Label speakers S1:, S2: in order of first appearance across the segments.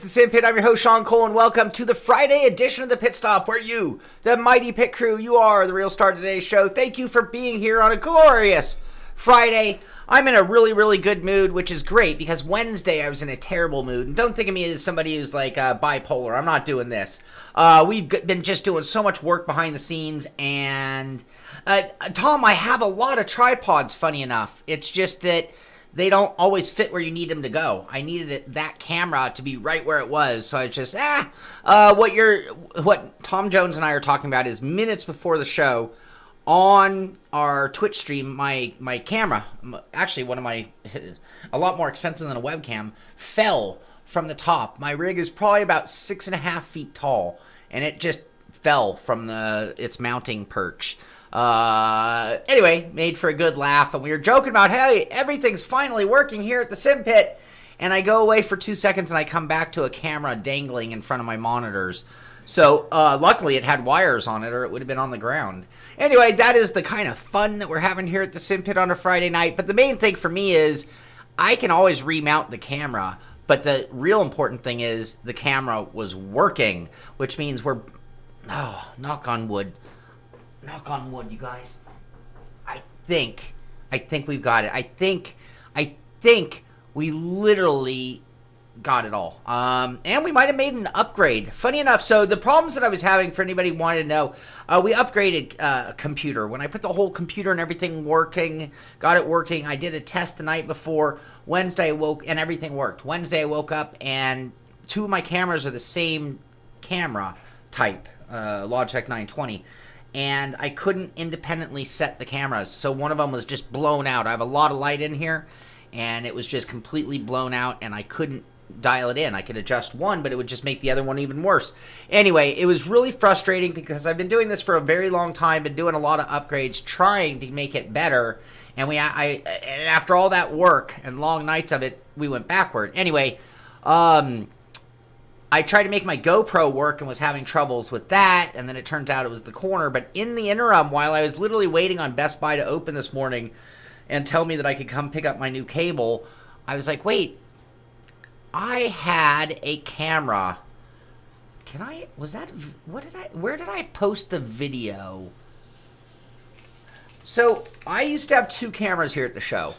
S1: the Sim Pit. I'm your host, Shaun Cole, and welcome to the Friday edition of the Pit Stop, where you, the mighty pit crew, you are the real star of today's show. Thank you for being here on a glorious Friday. I'm in a really, really good mood, which is great, because Wednesday I was in a terrible mood. And don't think of me as somebody who's like bipolar. I'm not doing this. We've been just doing so much work behind the scenes, and Tom, I have a lot of tripods, funny enough. It's just that they don't always fit where you need them to go. I needed that camera to be right where it was, so I was just, what Tom Jones and I are talking about is minutes before the show, on our Twitch stream, my camera, actually one of my, a lot more expensive than a webcam, fell from the top. My rig is probably about 6.5 feet tall, and it just fell from its mounting perch. Anyway, made for a good laugh, and we were joking about, hey, everything's finally working here at the Sim Pit, and I go away for 2 seconds, and I come back to a camera dangling in front of my monitors. So, luckily it had wires on it, or it would have been on the ground. Anyway, that is the kind of fun that we're having here at the Sim Pit on a Friday night, but the main thing for me is, I can always remount the camera, but the real important thing is, the camera was working, which means we're, knock on wood, you guys. I think we've got it. I think we literally got it all. And we might have made an upgrade. Funny enough, so the problems that I was having, for anybody who wanted to know, we upgraded a computer. When I put the whole computer and everything working, got it working, I did a test the night before. Wednesday I woke, and everything worked. Wednesday I woke up, and 2 of my cameras are the same camera type, Logitech 920. And I couldn't independently set the cameras, so one of them was just blown out. I have a lot of light in here, and it was just completely blown out, and I couldn't dial it in. I could adjust one, but it would just make the other one even worse. Anyway, it was really frustrating, because I've been doing this for a very long time, been doing a lot of upgrades, trying to make it better, and and after all that work and long nights of it, we went backward. Anyway, I tried to make my GoPro work and was having troubles with that, and then it turns out it was the corner. But in the interim, while I was literally waiting on Best Buy to open this morning and tell me that I could come pick up my new cable, I was like, wait, I had a camera. Where did I post the video? So, I used to have 2 cameras here at the show.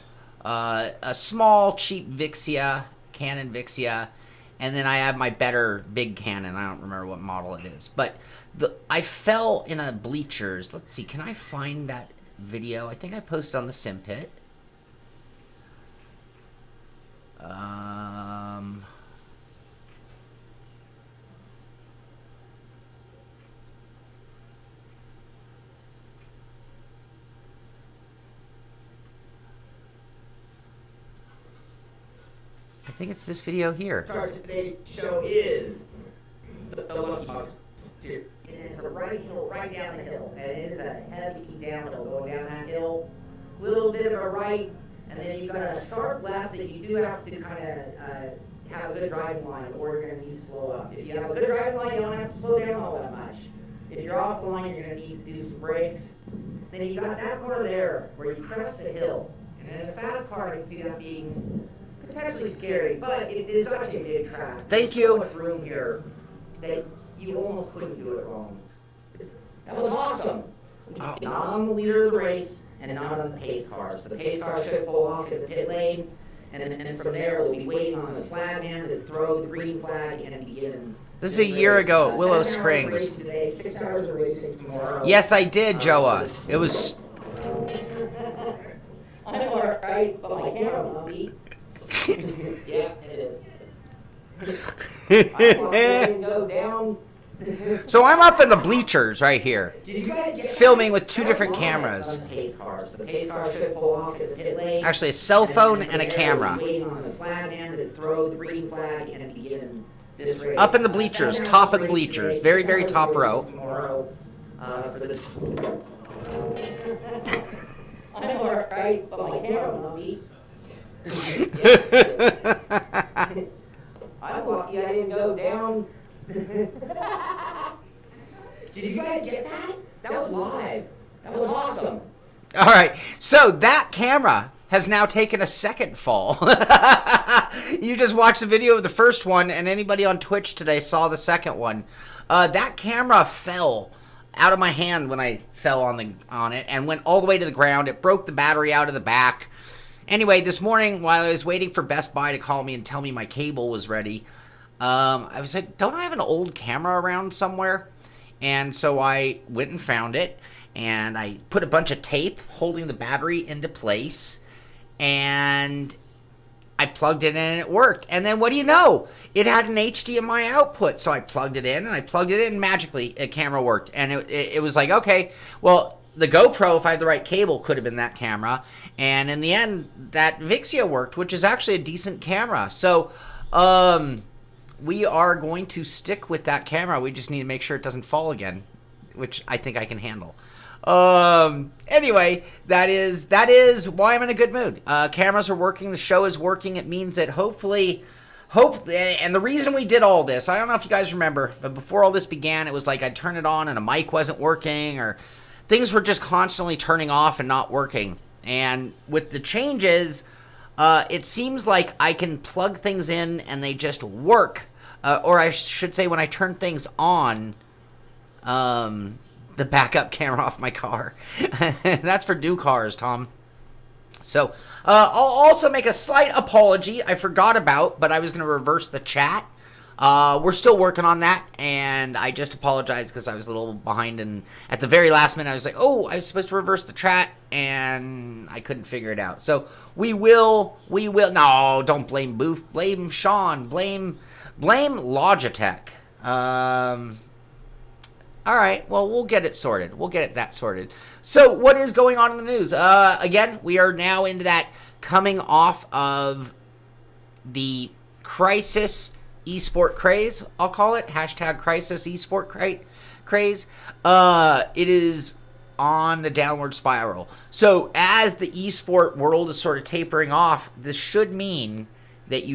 S1: A small, cheap Vixia, Canon Vixia, and then I have my better big Canon. I don't remember what model it is. But I fell in a bleachers. Let's see. Can I find that video? I think I posted on the Sim Pit. I think it's this video here.
S2: Today's show is the Lucky Box Steer. And it's a right hill, right down the hill. And it is a heavy downhill going down that hill. A little bit of a right, and then you've got a sharp left that you do have to kind of have a good driving line, or you're going to need to slow up. If you have a good driving line, you don't have to slow down all that much. If you're off the line, you're going to need to do some brakes. Then you got that corner there where you crest the hill. And in a fast car, I can see that being potentially scary, but it is such a big track.
S1: Thank
S2: There's
S1: you.
S2: So much room here that you almost couldn't do it wrong. That was awesome. Not on the leader of the race, and not on the pace cars. The pace cars should pull off in the pit lane, and then from there we'll be waiting on the flag man to throw the green flag and begin.
S1: This is a year ago at Willow Springs.
S2: Today, 6 hours of racing tomorrow.
S1: Yes, I did, Joa. It was...
S2: I know, right? But my camera won't be. Yeah, it is. I go down.
S1: So I'm up in the bleachers right here,
S2: Did you guys get
S1: filming with 2 different cameras.
S2: Pace cars. The pace cars should pull off in the pit lane.
S1: Actually, a cell phone and a camera.
S2: Waiting on the flag man to throw the green flag and begin this race.
S1: Up in the bleachers, top of the bleachers, very, very top row.
S2: Tomorrow, for the I know, right? But my camera won't be. I'm lucky I didn't go down. Did you guys get that? That was live. That was awesome.
S1: All right, so that camera has now taken a second fall. You just watched the video of the first one, and anybody on Twitch today saw the second one. That camera fell out of my hand when I fell on it and went all the way to the ground. It broke the battery out of the back. Anyway, this morning, while I was waiting for Best Buy to call me and tell me my cable was ready, I was like, don't I have an old camera around somewhere? And so I went and found it, and I put a bunch of tape holding the battery into place, and I plugged it in and it worked. And then what do you know? It had an HDMI output. So I plugged it in and magically the camera worked. And it was like, okay, well, the GoPro, if I had the right cable, could have been that camera. And in the end, that Vixia worked, which is actually a decent camera. So we are going to stick with that camera. We just need to make sure it doesn't fall again, which I think I can handle. Anyway, that is why I'm in a good mood. Cameras are working. The show is working. It means that hopefully, and the reason we did all this, I don't know if you guys remember, but before all this began, it was like I'd turn it on and a mic wasn't working, or things were just constantly turning off and not working. And with the changes, it seems like I can plug things in and they just work. Or I should say, when I turn things on, the backup camera off my car. That's for new cars, Tom. So, I'll also make a slight apology I forgot about, but I was going to reverse the chat. We're still working on that, and I just apologize because I was a little behind, and at the very last minute I was like, oh, I was supposed to reverse the chat, and I couldn't figure it out. So, we will, no, don't blame Booth, blame Shaun, blame Logitech. All right, well, we'll get it sorted. We'll get that sorted. So what is going on in the news? Again, we are now into that coming off of the crisis esport craze, I'll call it. Hashtag crisis esport craze. It is on the downward spiral. So as the esport world is sort of tapering off, this should mean that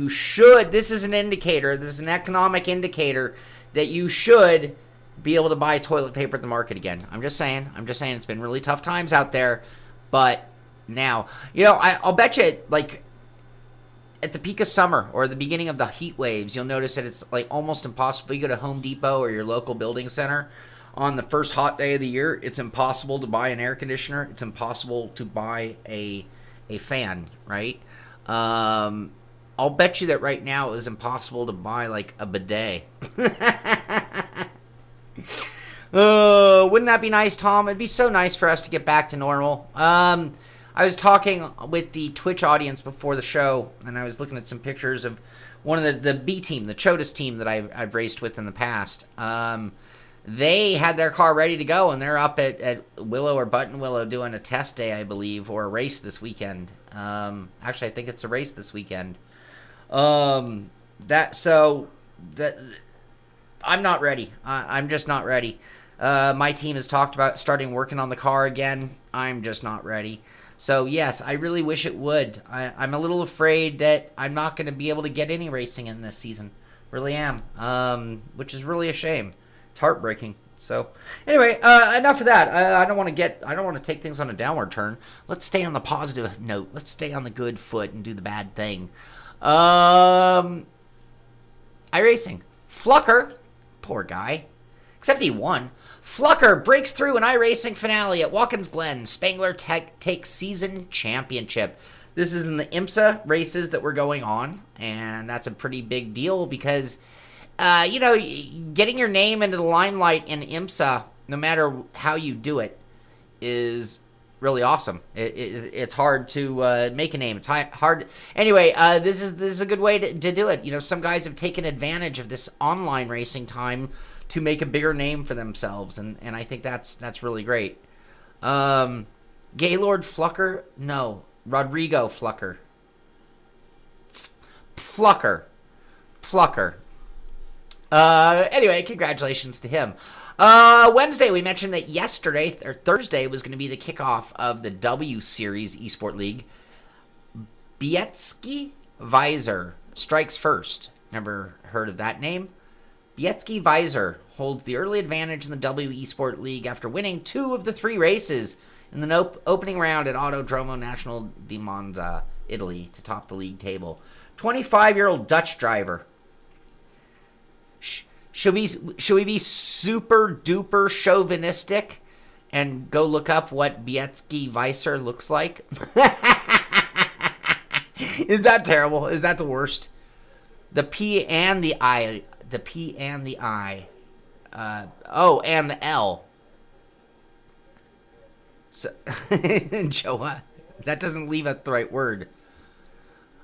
S1: this is an indicator, this is an economic indicator that you should be able to buy toilet paper at the market again. I'm just saying it's been really tough times out there, but now, I'll bet you, like, at the peak of summer or the beginning of the heat waves, you'll notice that it's like almost impossible. You go to Home Depot or your local building center on the first hot day of the year, it's impossible to buy an air conditioner. It's impossible to buy a fan, right? I'll bet you that right now it is impossible to buy like a bidet. Wouldn't that be nice, Tom? It'd be so nice for us to get back to normal. I was talking with the Twitch audience before the show, and I was looking at some pictures of one of the B team, the Chodas team that I've raced with in the past. They had their car ready to go, and they're up at Willow or Button Willow doing a test day, I believe, or a race this weekend. Actually, I think it's a race this weekend. I'm not ready. I'm just not ready. My team has talked about starting working on the car again. I'm just not ready. So, yes, I really wish it would. I'm a little afraid that I'm not going to be able to get any racing in this season. Really am. Which is really a shame. It's heartbreaking. So, anyway, enough of that. I don't want to take things on a downward turn. Let's stay on the positive note. Let's stay on the good foot and do the bad thing. iRacing. Flucker. Poor guy. Except he won. Flucker breaks through an iRacing finale at Watkins Glen. Spangler takes season championship. This is in the IMSA races that were going on, and that's a pretty big deal because, getting your name into the limelight in IMSA, no matter how you do it, is really awesome. It's hard to make a name. It's hard. Anyway, this is a good way to do it. Some guys have taken advantage of this online racing time to make a bigger name for themselves, and I think that's really great. Gaylord Flucker? No. Rodrigo Flucker. Flucker. Anyway, congratulations to him. Wednesday, we mentioned that Thursday was going to be the kickoff of the W Series Esport League. Bietsky Visor strikes first. Never heard of that name. Bietsky Visor holds the early advantage in the W Esport League after winning 2 of the 3 races in the opening round at Autodromo National di Monza, Italy, to top the league table. 25-year-old Dutch driver. Should we be super duper chauvinistic and go look up what Bietsky Weiser looks like? Is that terrible? Is that the worst? The P and the I. The P and the I. And the L. So, Joa, that doesn't leave us the right word.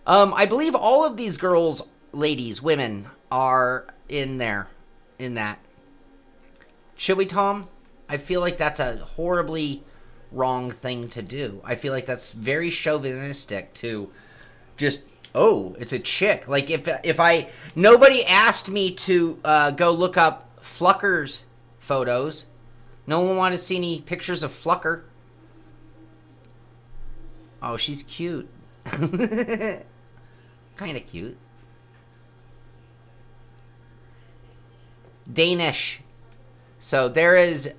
S1: I believe all of these girls, ladies, women, are in there, in that. Should we, Tom? I feel like that's a horribly wrong thing to do. I feel like that's very chauvinistic to just, oh, it's a chick. Like, if nobody asked me to go look up Flucker's photos. No one wanted to see any pictures of Flucker. Oh, she's cute. Kind of cute. Danish. So there is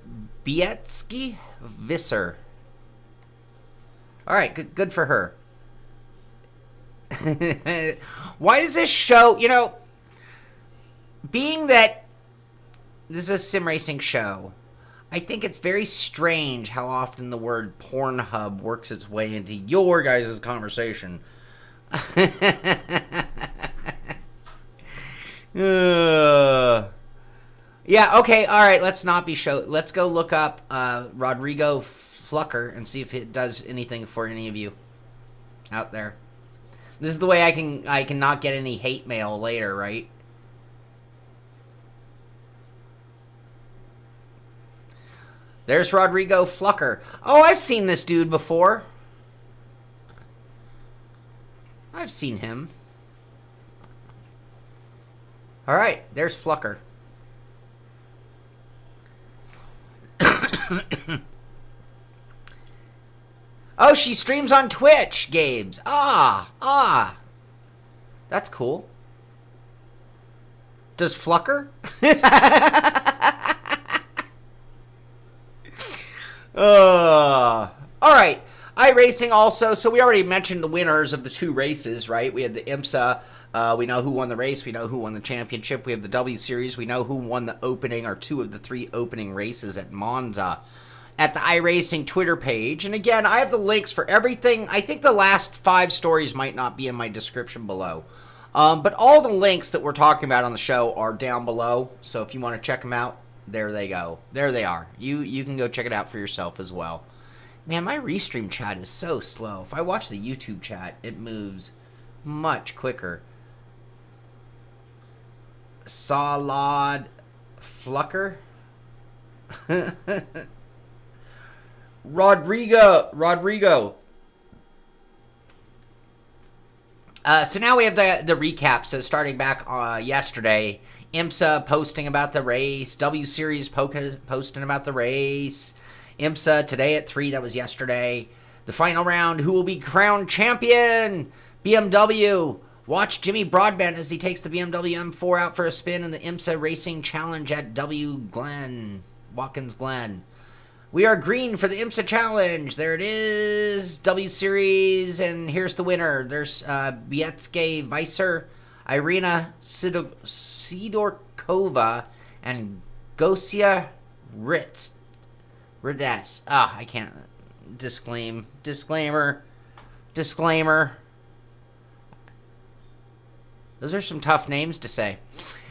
S1: Bietsky Visser. All right, good for her. Why does this show, being that this is a sim racing show, I think it's very strange how often the word Pornhub works its way into your guys' conversation. Yeah, okay, all right, let's not be let's go look up Rodrigo Flucker and see if it does anything for any of you out there. This is the way I can not get any hate mail later, right? There's Rodrigo Flucker. Oh, I've seen this dude before. I've seen him. All right, there's Flucker. Oh, she streams on Twitch, Gabes. Ah. That's cool. Does Flucker? All right. iRacing also. So we already mentioned the winners of the 2 races, right? We had the IMSA. We know who won the race. We know who won the championship. We have the W Series. We know who won the opening or 2 of the 3 opening races at Monza. At the iRacing Twitter page. And again, I have the links for everything. I think the last 5 stories might not be in my description below. But all the links that we're talking about on the show are down below. So if you want to check them out, there they go. There they are. You can go check it out for yourself as well. Man, my Restream chat is so slow. If I watch the YouTube chat, it moves much quicker. Salad Flucker. Rodrigo. So now we have the recap. So starting back yesterday, IMSA posting about the race, W Series posting about the race, IMSA today at 3, that was yesterday. The final round, who will be crowned champion? BMW. Watch Jimmy Broadbent as he takes the BMW M4 out for a spin in the IMSA Racing Challenge at Watkins Glen. We are green for the IMSA Challenge. There it is. W Series. And here's the winner. There's Bietsky Weiser, Irina Sidorkova, and Gosia Rides. I can't. Disclaimer. Those are some tough names to say.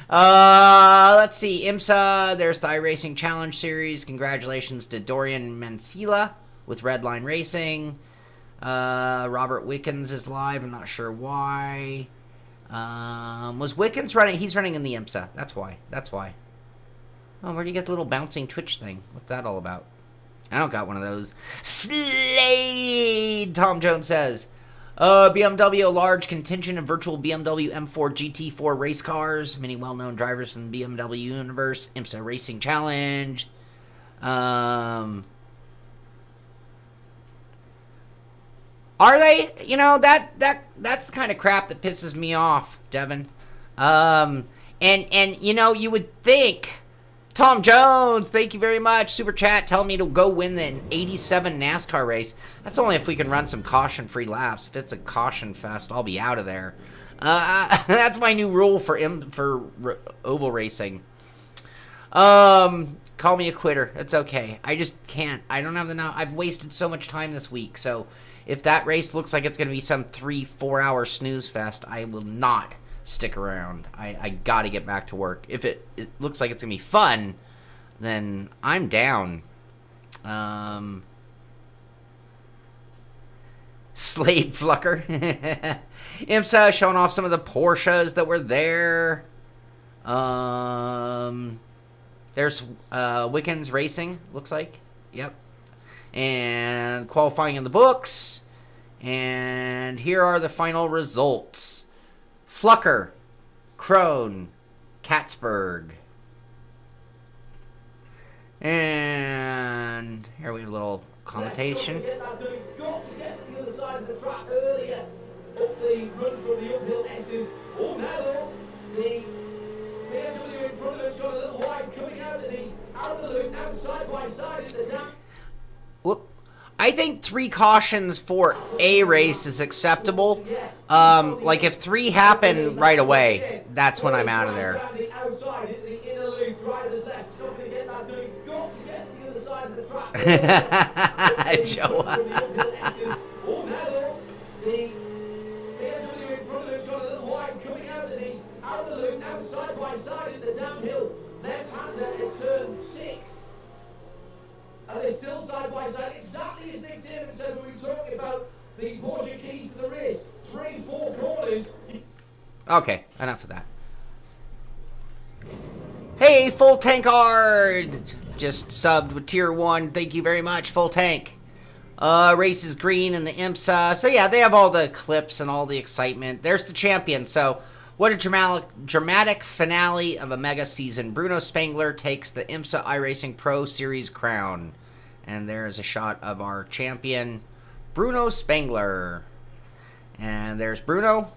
S1: Let's see. IMSA, there's the iRacing Challenge Series. Congratulations to Dorian Mansilla with Redline Racing. Robert Wickens is live. I'm not sure why. Was Wickens running? He's running in the IMSA. That's why. Oh, where do you get the little bouncing Twitch thing? What's that all about? I don't got one of those. Slade, Tom Jones says. BMW, a large contingent of virtual BMW M4 GT4 race cars. Many well-known drivers from the BMW universe. IMSA Racing Challenge. Are they? That's the kind of crap that pisses me off, Devin. And you would think Tom Jones, thank you very much. Super chat telling me to go win the 87 NASCAR race. That's only if we can run some caution-free laps. If it's a caution fest, I'll be out of there. That's my new rule for oval racing. Call me a quitter. It's okay. I just can't. I don't have the now. I've wasted so much time this week. So if that race looks like it's going to be some 3-4 hour snooze fest, I will not stick around. I got to get back to work. If it looks like it's going to be fun, then I'm down. Slade Flucker. IMSA showing off some of the Porsches that were there. There's Wickens Racing, looks like. Yep. And qualifying in the books. And here are the final results. Flucker, Crone, Katzberg. And here we have a little commentation.
S3: He's got to get to the other side of the track earlier. Up the run from the uphill S's. Oh, now though, the BMW in front of him's got a little wide coming out of the loop, now side by side in the down.
S1: Whoop. I think 3 cautions for a race is acceptable. Like if 3 happen right away, that's when I'm out of there.
S3: The outside into the inner loop, driver's left. He's not going to get that done. He's got to get to the other side of the track.
S1: Joe.
S3: Oh, now though, the BMW in front of him's got a little wide coming out of the loop, now side by side in the downhill. Left-hander at turn 6. And they're still side by side, exactly as Nick David said when we were talking about the Porsche keys to the race. 3-4 corners.
S1: Okay, enough of that. Hey, Full Tank Ard! Just subbed with Tier 1. Thank you very much, Full Tank. Race is green in the IMSA. So yeah, they have all the clips and all the excitement. There's the champion. So what a dramatic finale of a mega season. Bruno Spengler takes the IMSA iRacing Pro Series crown. And there's a shot of our champion, Bruno Spengler. And there's Bruno.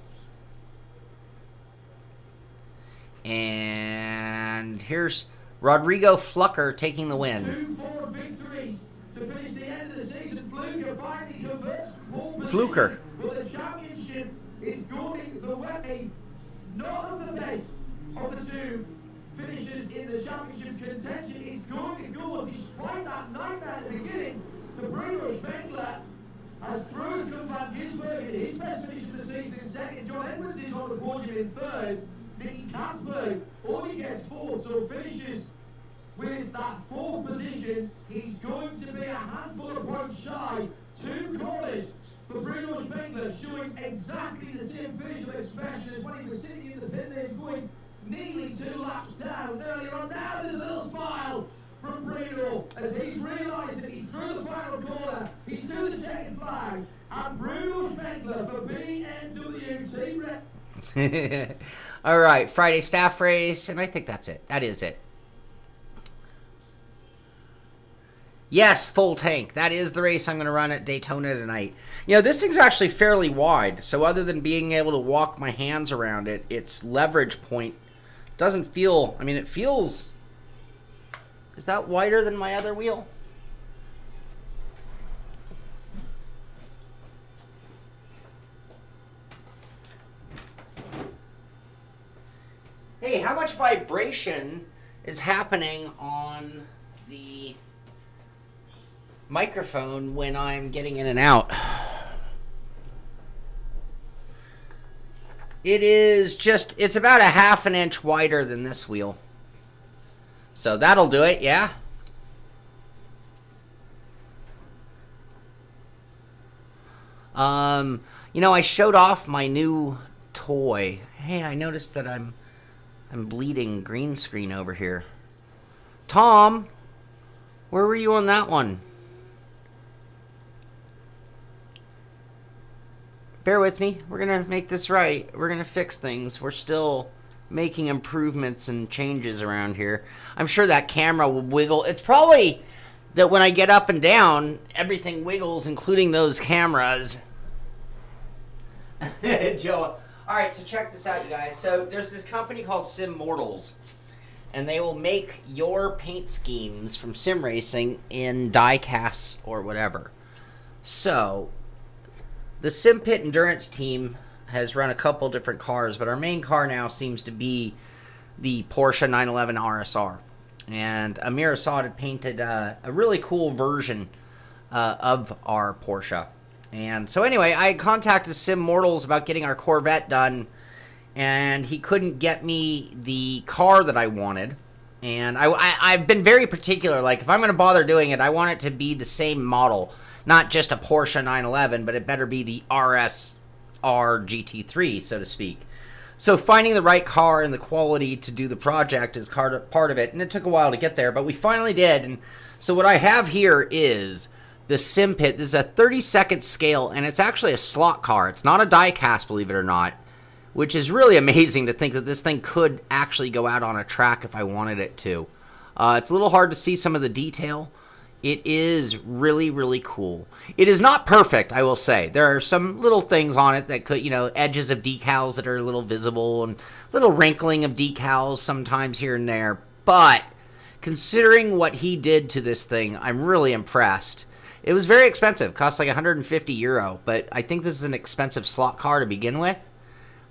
S1: And here's Rodrigo Flucker taking the win.
S3: 2 4 victories to finish the end of the season. Fluker finally converts from
S1: Fluker.
S3: Well, the championship is going the way not of the best of the 2 finishes in the championship contention. It's going to go, despite that nightmare at the beginning, to Bruno Spengler. As throws come Van Gisbergen in his best finish of the season in second. John Edwards is on the podium in third. Nicky Katzberg only gets fourth, so finishes with that 4th position. He's going to be a handful of points shy. 2 corners for Bruno Spengler, showing exactly the same facial expression as when he was sitting in the pit there going nearly 2 laps down earlier on. Now there's a little smile from Bruno as he's realised that he's through the final corner. He's to the checkered flag. And Bruno Spengler for BMW Team Rep.
S1: All right, Friday staff race, and I think that's it. That is it. Yes, Full Tank. That is the race I'm going to run at Daytona tonight. You know, this thing's actually fairly wide, so other than being able to walk my hands around it, its leverage point doesn't feel... I mean, it feels... Is that wider than my other wheel? Hey, how much vibration is happening on the microphone when I'm getting in and out? It is just, it's about a ½ an inch wider than this wheel. So that'll do it, yeah? You know, I showed off my new toy. Hey, I noticed that I'm bleeding green screen over here. Tom, where were you on that one? Bear with me. We're going to make this right. We're going to fix things. We're still making improvements and changes around here. I'm sure that camera will wiggle. It's probably that when I get up and down, everything wiggles, including those cameras. Joe. All right, so check this out, you guys. So there's this company called SimMortals. and they will make your paint schemes from sim racing in die casts or whatever. So, the Sim Pit Endurance team has run a couple different cars, but our main car now seems to be the Porsche 911 RSR. And Amir Assad had painted a really cool version of our Porsche. And so anyway, I contacted Sim Mortals about getting our Corvette done, and he couldn't get me the car that I wanted. And I've been very particular, like if I'm going to bother doing it, I want it to be the same model. Not just a Porsche 911, but it better be the RSR GT3, so to speak. So finding the right car and the quality to do the project is part of it, and it took a while to get there, but we finally did. And so what I have here is the Sim Pit. This is a 32nd scale, and it's actually a slot car. It's not a die cast, believe it or not, which is really amazing to think that this thing could actually go out on a track if I wanted it to. It's a little hard to see some of the detail. It is really, really cool. It is not perfect, I will say. There are some little things on it that could, edges of decals that are a little visible and little wrinkling of decals sometimes here and there. But considering what he did to this thing, I'm really impressed. It was very expensive. Cost like €150, but I think this is an expensive slot car to begin with.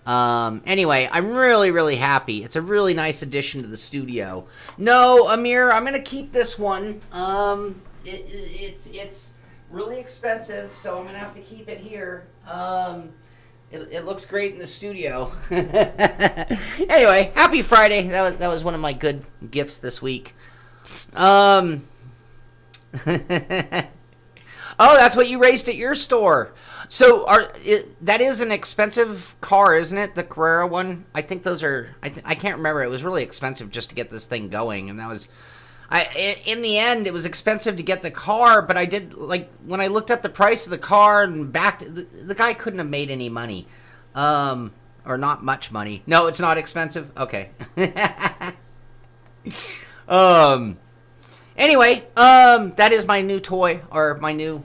S1: Anyway, I'm really, really happy. It's a really nice addition to the studio. No, Amir, I'm gonna keep this one. It's really expensive, so I'm gonna have to keep it here. It looks great in the studio. Anyway, happy Friday. That was one of my good gifts this week. Oh, that's what you raced at your store. So that is an expensive car, isn't it? The Carrera one. I think those are. I can't remember. It was really expensive just to get this thing going, and that was. In the end, it was expensive to get the car, but I did when I looked up the price of the car and the guy couldn't have made any money, or not much money. No, it's not expensive. Okay. Anyway, that is my new toy or my new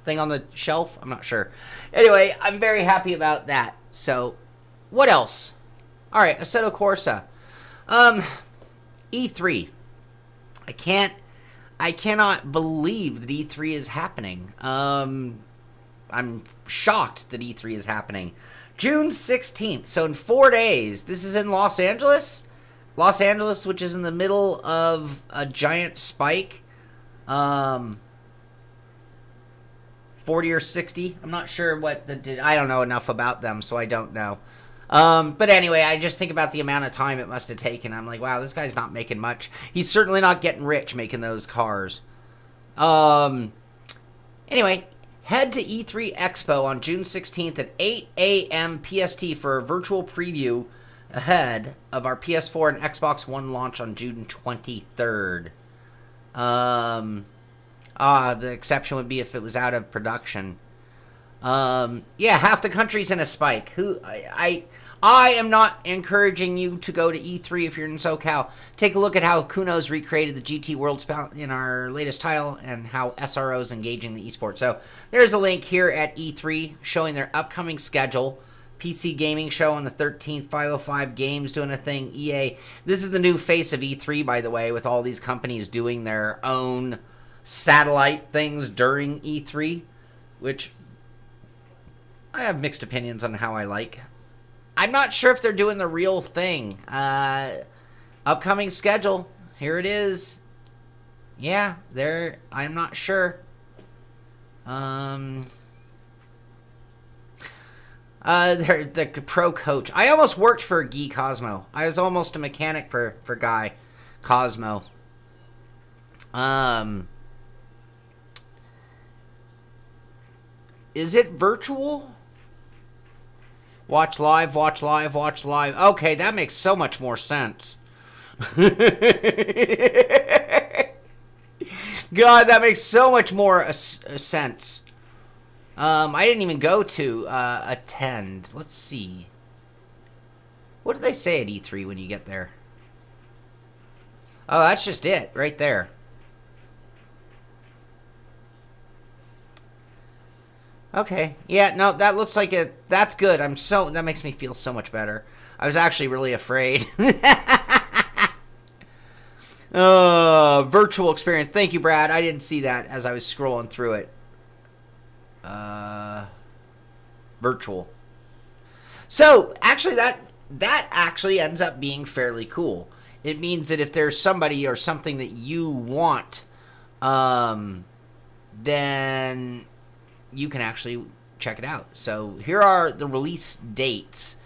S1: thing on the shelf. I'm not sure. Anyway, I'm very happy about that. So, what else? All right, Assetto Corsa. E3. I cannot believe that E3 is happening. I'm shocked that E3 is happening. June 16th, so in 4 days. This is in Los Angeles. Los Angeles, which is in the middle of a giant spike. 40 or 60. I'm not sure what I don't know enough about them, so I don't know. But anyway, I just think about the amount of time it must have taken. I'm like, wow, this guy's not making much. He's certainly not getting rich making those cars. Anyway, head to E3 Expo on June 16th at 8 a.m. PST for a virtual preview ahead of our PS4 and Xbox One launch on June 23rd. The exception would be if it was out of production. Yeah, half the country's in a spike. I am not encouraging you to go to E3 if you're in SoCal. Take a look at how Kuno's recreated the GT World in our latest title and how SRO's engaging the eSports. So there's a link here at E3 showing their upcoming schedule. PC Gaming Show on the 13th, 505 Games doing a thing, EA. This is the new face of E3, by the way, with all these companies doing their own satellite things during E3, which I have mixed opinions on how I like. I'm not sure if they're doing the real thing. Upcoming schedule, here it is. Yeah, I'm not sure. The pro coach. I almost worked for Guy Cosmo. I was almost a mechanic for Guy Cosmo. Is it virtual? Watch live, watch live, watch live. Okay, that makes so much more sense. God, that makes so much more sense. I didn't even go to attend. Let's see. What did they say at E3 when you get there? Oh, that's just it right there. Okay. Yeah, no, that looks like it. That's good. That makes me feel so much better. I was actually really afraid. Virtual experience. Thank you, Brad. I didn't see that as I was scrolling through it. Virtual. So, actually, that actually ends up being fairly cool. It means that if there's somebody or something that you want, then you can actually check it out. So here are the release dates.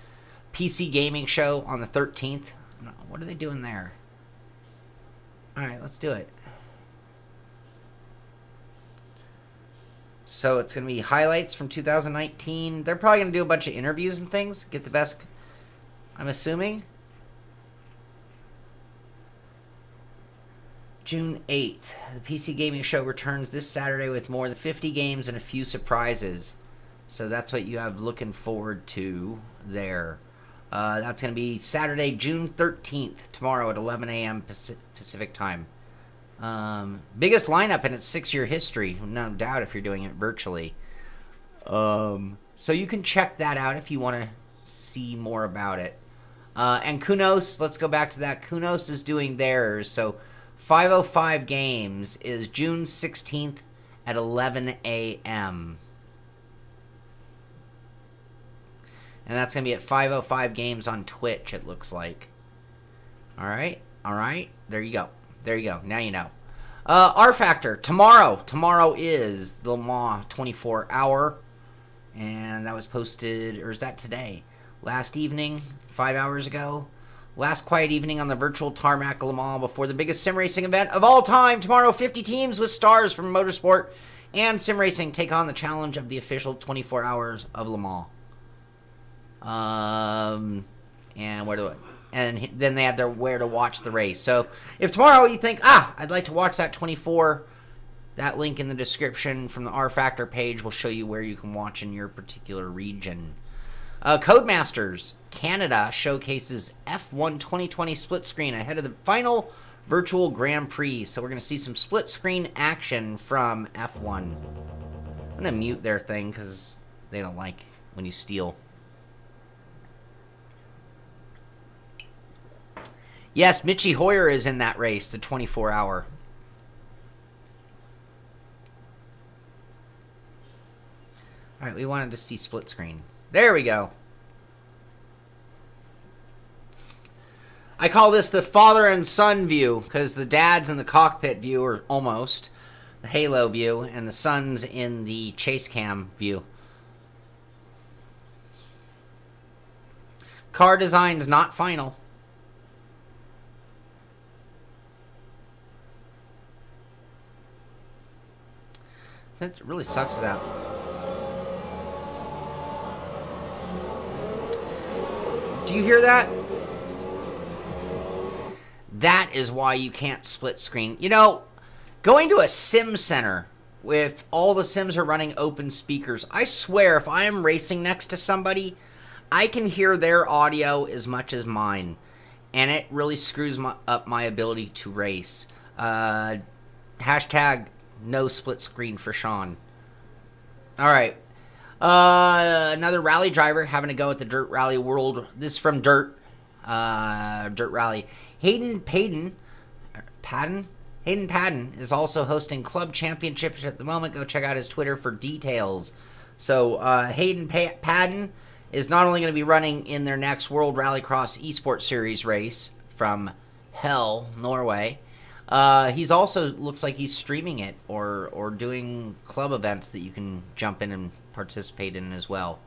S1: PC Gaming Show on the 13th. What are they doing there? All right, let's do it. So it's going to be highlights from 2019. They're probably going to do a bunch of interviews and things. Get the best, I'm assuming. June 8th. The PC Gaming Show returns this Saturday with more than 50 games and a few surprises. So that's what you have looking forward to there. That's going to be Saturday, June 13th, tomorrow at 11 a.m. Pacific time. Biggest lineup in its 6-year history, no doubt, if you're doing it virtually. So you can check that out if you want to see more about it. And QnA, let's go back to that. QnA is doing theirs. So 505 Games is June 16th at 11 a.m. And that's going to be at 505 Games on Twitch, it looks like. All right. There you go. Now you know. R Factor, tomorrow. Tomorrow is the Le Mans 24 hour. And that was posted, or is that today? Last evening, 5 hours ago. Last quiet evening on the virtual tarmac of Le Mans before the biggest sim racing event of all time. Tomorrow, 50 teams with stars from motorsport and sim racing take on the challenge of the official 24 hours of Le Mans. And then they have their where to watch the race. So if tomorrow you think, I'd like to watch that 24, that link in the description from the R Factor page will show you where you can watch in your particular region. Codemasters Canada showcases F1 2020 split screen ahead of the final virtual Grand Prix. So we're going to see some split screen action from F1. I'm going to mute their thing because they don't like when you steal. Yes, Mitchie Hoyer is in that race, the 24 hour. All right, we wanted to see split screen. There we go. I call this the father and son view because the dad's in the cockpit view, or almost, the halo view, and the son's in the chase cam view. Car design's not final. That really sucks it out. Do you hear that? That is why you can't split screen. You know, going to a sim center with all the sims are running open speakers, I swear if I am racing next to somebody, I can hear their audio as much as mine. And it really screws up my ability to race. Hashtag no split screen for Shaun. All right. Another rally driver having a go at the Dirt Rally World. This is from Dirt Rally. Hayden Padden is also hosting club championships at the moment. Go check out his Twitter for details. So Hayden Padden is not only going to be running in their next World Rallycross eSports Series race from Hell, Norway. He's also looks like he's streaming it or doing club events that you can jump in and participate in as well.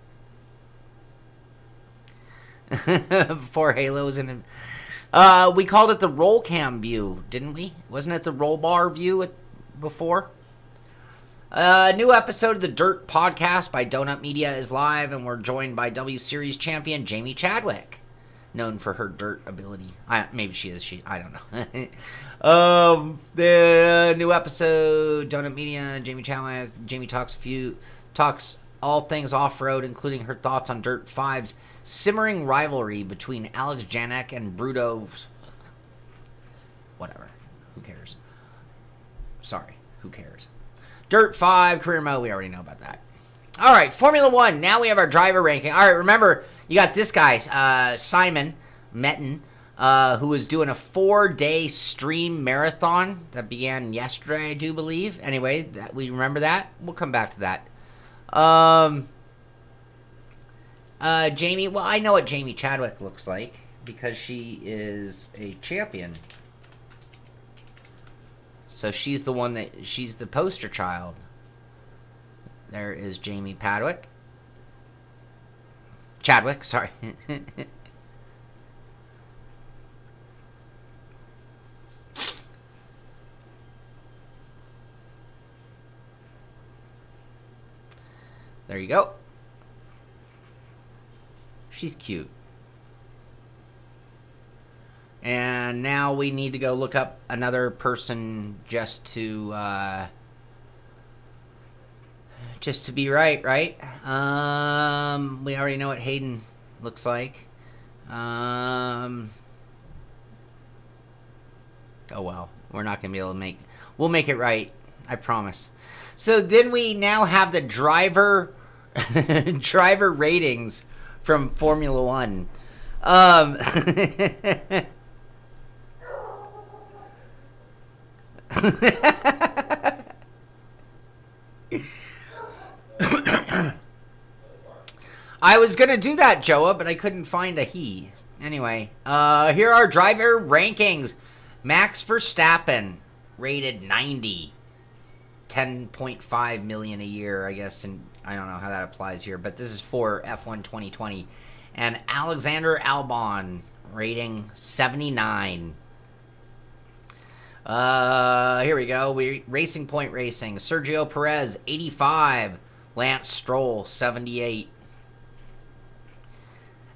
S1: Before Halo's in. We called it the roll cam view, didn't we? Wasn't it the roll bar view before? New episode of the Dirt podcast by Donut Media is live, and we're joined by W Series champion Jamie Chadwick, known for her dirt ability. Maybe she is. I don't know. The new episode, Donut Media, Jamie Chadwick. Jamie talks all things off-road, including her thoughts on Dirt 5's simmering rivalry between Alex Janek and Bruto. Whatever. Who cares? Sorry. Who cares? Dirt 5 career mode. We already know about that. All right, Formula One. Now we have our driver ranking. All right, remember, you got this guy, Simon Metten, who was doing a 4-day stream marathon that began yesterday, I do believe. Anyway, that we remember that. We'll come back to that. Jamie, well, I know what Jamie Chadwick looks like because she is a champion. So she's the one she's the poster child. There is Jamie Chadwick, sorry. There you go. She's cute. And now we need to go look up another person just to be right? We already know what Hayden looks like. Oh well, we're not gonna be able to we'll make it right, I promise. So then we now have the driver ratings from Formula One. I was gonna do that, Joa, but I couldn't find a he. Anyway, here are driver rankings. Max Verstappen, rated 90. 10.5 million a year, I guess, and I don't know how that applies here, but this is for F1 2020. And Alexander Albon, rating 79. Here we go. Racing Point Racing. Sergio Perez, 85. Lance Stroll, 78.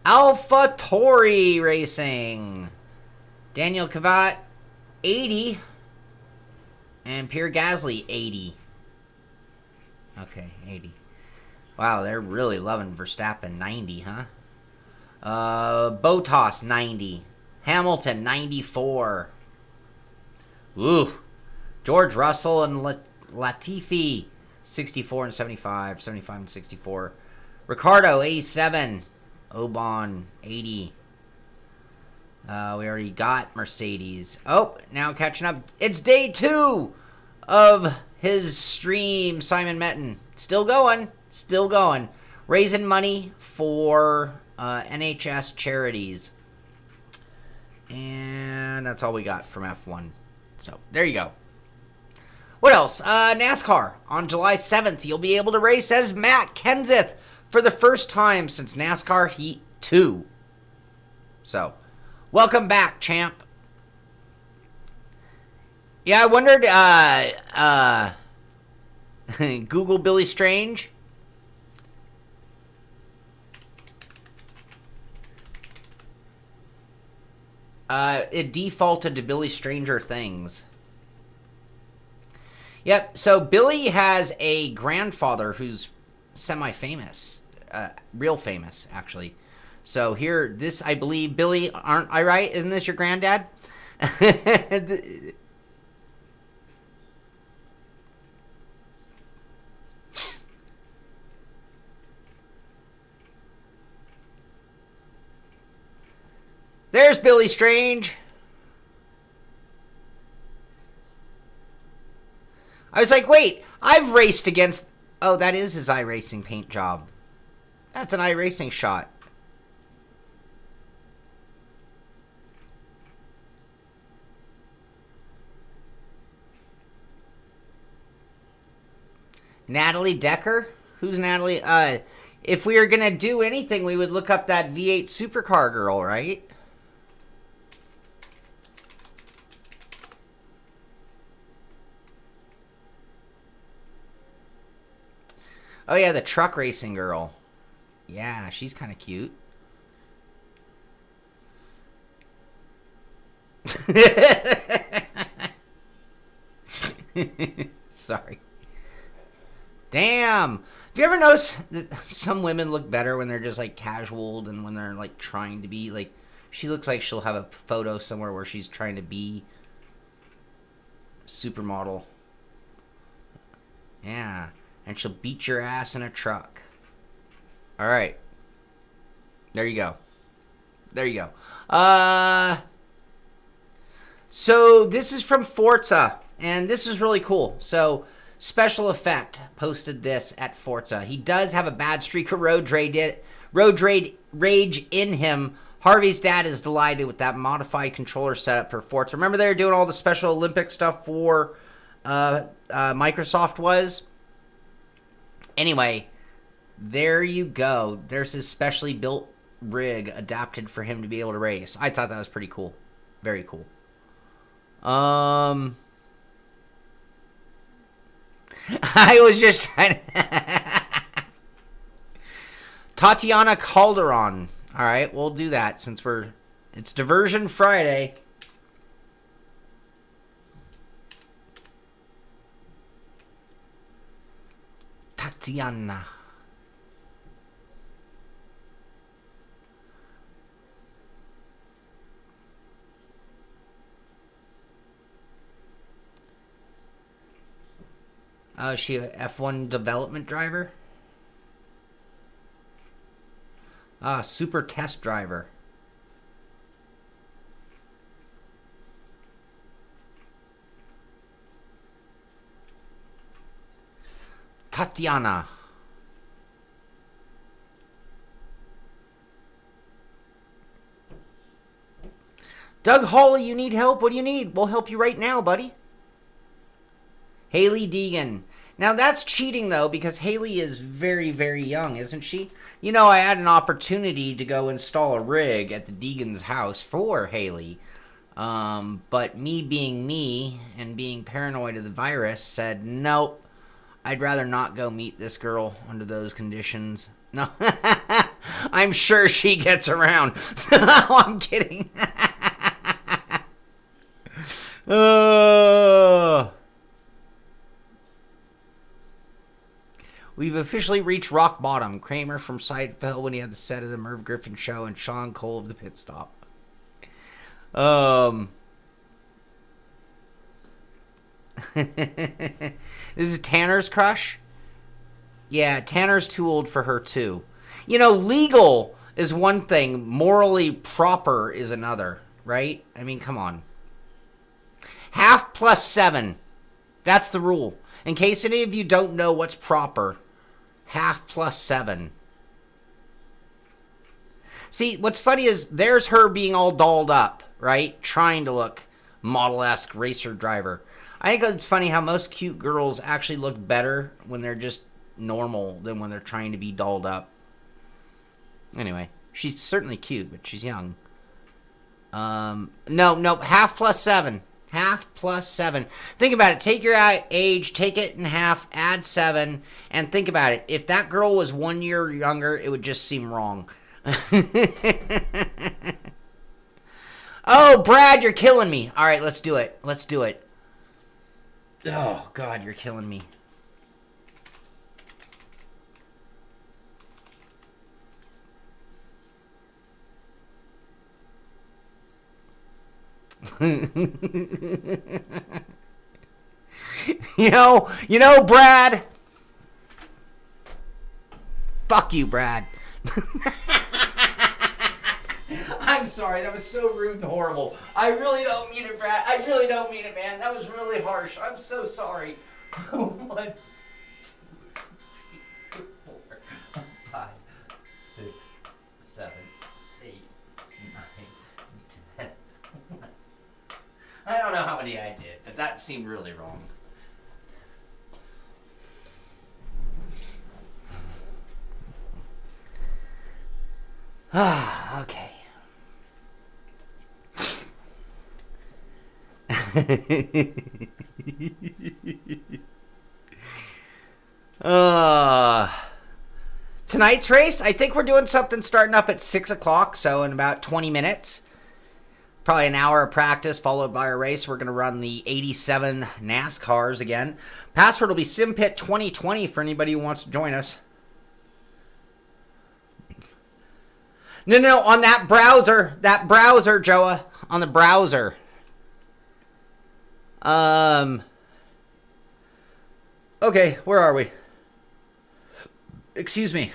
S1: AlphaTauri Racing. Daniel Kvyat, 80. And Pierre Gasly, 80. Okay, 80. Wow, they're really loving Verstappen, 90, huh? Bottas, 90. Hamilton, 94. Ooh. George Russell and Latifi, 64 and 75. 75 and 64. Ricardo, 87. Ocon, 80. We already got Mercedes. Oh, now catching up. It's day 2 of his stream, Simon Metten. Still going. Raising money for NHS charities. And that's all we got from F1. So, there you go. What else? NASCAR. On July 7th, you'll be able to race as Matt Kenseth for the first time since NASCAR Heat 2. So, welcome back, champ. Yeah, I wondered, Google Billy Strange. It defaulted to Billy Stranger Things. Yep, so Billy has a grandfather who's semi-famous. Real famous, actually. So here, this, I believe, Billy, aren't I right? Isn't this your granddad? There's Billy Strange. I was like, wait, I've raced against... Oh, that is his iRacing paint job. That's an iRacing shot. Natalie Decker? Who's Natalie? If we were going to do anything, we would look up that V8 supercar girl, right? Oh, yeah, the truck racing girl. Yeah, she's kind of cute. Sorry. Damn. Have you ever noticed that some women look better when they're just, like, casual than when they're, like, trying to be, like... She looks like she'll have a photo somewhere where she's trying to be a supermodel. Yeah. and she'll beat your ass in a truck. All right. There you go. There you go. So this is from Forza, and this is really cool. So Special Effect posted this at Forza. He does have a bad streak of road rage in him. Harvey's dad is delighted with that modified controller setup for Forza. Remember they were doing all the Special Olympic stuff for Microsoft was? Anyway, there you go. There's his specially built rig adapted for him to be able to race. I thought that was pretty cool. Very cool. I was just trying to... Tatiana Calderon. All right, we'll do that since it's Diversion Friday. Tatiana. Oh, is she a F1 development driver? Ah, super test driver. Tatiana. Doug Hawley, you need help? What do you need? We'll help you right now, buddy. Haley Deegan. Now, that's cheating, though, because Haley is very, very young, isn't she? You know, I had an opportunity to go install a rig at the Deegan's house for Haley. But me being me and being paranoid of the virus said, nope, I'd rather not go meet this girl under those conditions. No, I'm sure she gets around. No, I'm kidding. We've officially reached rock bottom. Kramer from Seinfeld when he had the set of the Merv Griffin show, and Shaun Cole of the Pitstop. This is Tanner's crush? Yeah, Tanner's too old for her too. You know, legal is one thing, morally proper is another, right? I mean, come on. Half plus 7. That's the rule. In case any of you don't know what's proper, half plus 7. See, what's funny is there's her being all dolled up, right? Trying to look model-esque racer driver. I think it's funny how most cute girls actually look better when they're just normal than when they're trying to be dolled up. Anyway, she's certainly cute, but she's young. No, half plus 7. Half plus 7. Think about it. Take your age, take it in half, add 7, and think about it. If that girl was 1 year younger, it would just seem wrong. Oh, Brad, you're killing me. All right, let's do it. Let's do it. Oh, God, you're killing me. You know, Brad. Fuck you, Brad. I'm sorry, that was so rude and horrible. I really don't mean it, Brad. I really don't mean it, man. That was really harsh. I'm so sorry. 1, 2, 3, 4, 5, 6, 7, 8, 9, 10. I don't know how many I did, but that seemed really wrong. Okay. Tonight's race, I think we're doing something starting up at 6 o'clock, so in about 20 minutes. Probably an hour of practice followed by a race. We're going to run the 87 NASCARs again. Password will be SimPit 2020 for anybody who wants to join us. No, on that browser, Joa, on the browser. Okay, where are we? Excuse me.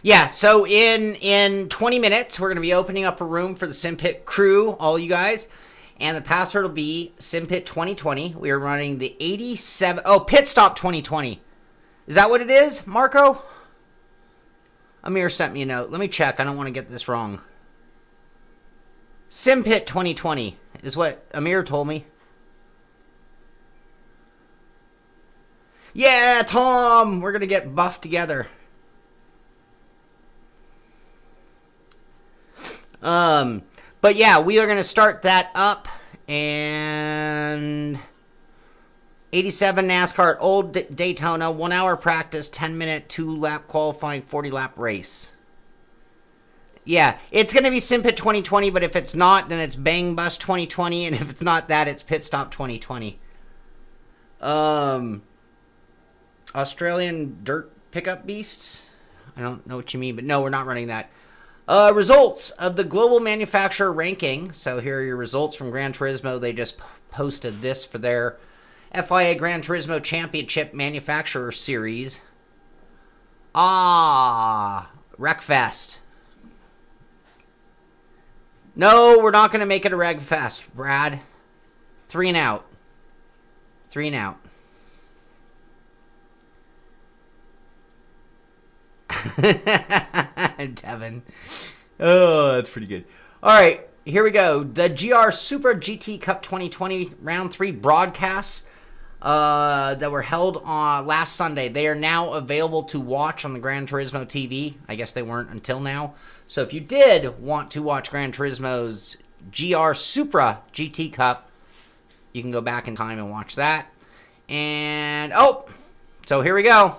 S1: Yeah, so in 20 minutes, we're going to be opening up a room for the SimPit crew, all you guys. And the password will be SimPit 2020. We are running the 87... Oh, Pitstop 2020. Is that what it is, Marco? Amir sent me a note. Let me check. I don't want to get this wrong. SimPit 2020 is what Amir told me. Yeah, Tom! We're going to get buffed together. But yeah, we are going to start that up, and 87 NASCAR at Old Daytona, 1 hour practice, 10-minute, 2-lap qualifying, 40-lap race. Yeah, it's going to be SimPit 2020, but if it's not, then it's Bang Bus 2020, and if it's not that, it's Pitstop 2020. Australian dirt pickup beasts? I don't know what you mean, but no, we're not running that. Results of the global manufacturer ranking. So here are your results from Gran Turismo. They just posted this for their FIA Gran Turismo Championship Manufacturer Series. Wreckfest. No, we're not going to make it a Wreckfest, Brad. 3 and out. 3 and out. Devin. Oh, that's pretty good. All right, here we go. The GR Super GT Cup 2020 Round 3 broadcasts that were held on last Sunday. They are now available to watch on the Gran Turismo TV. I guess they weren't until now. So if you did want to watch Gran Turismo's GR Supra GT Cup, you can go back in time and watch that. And, so here we go.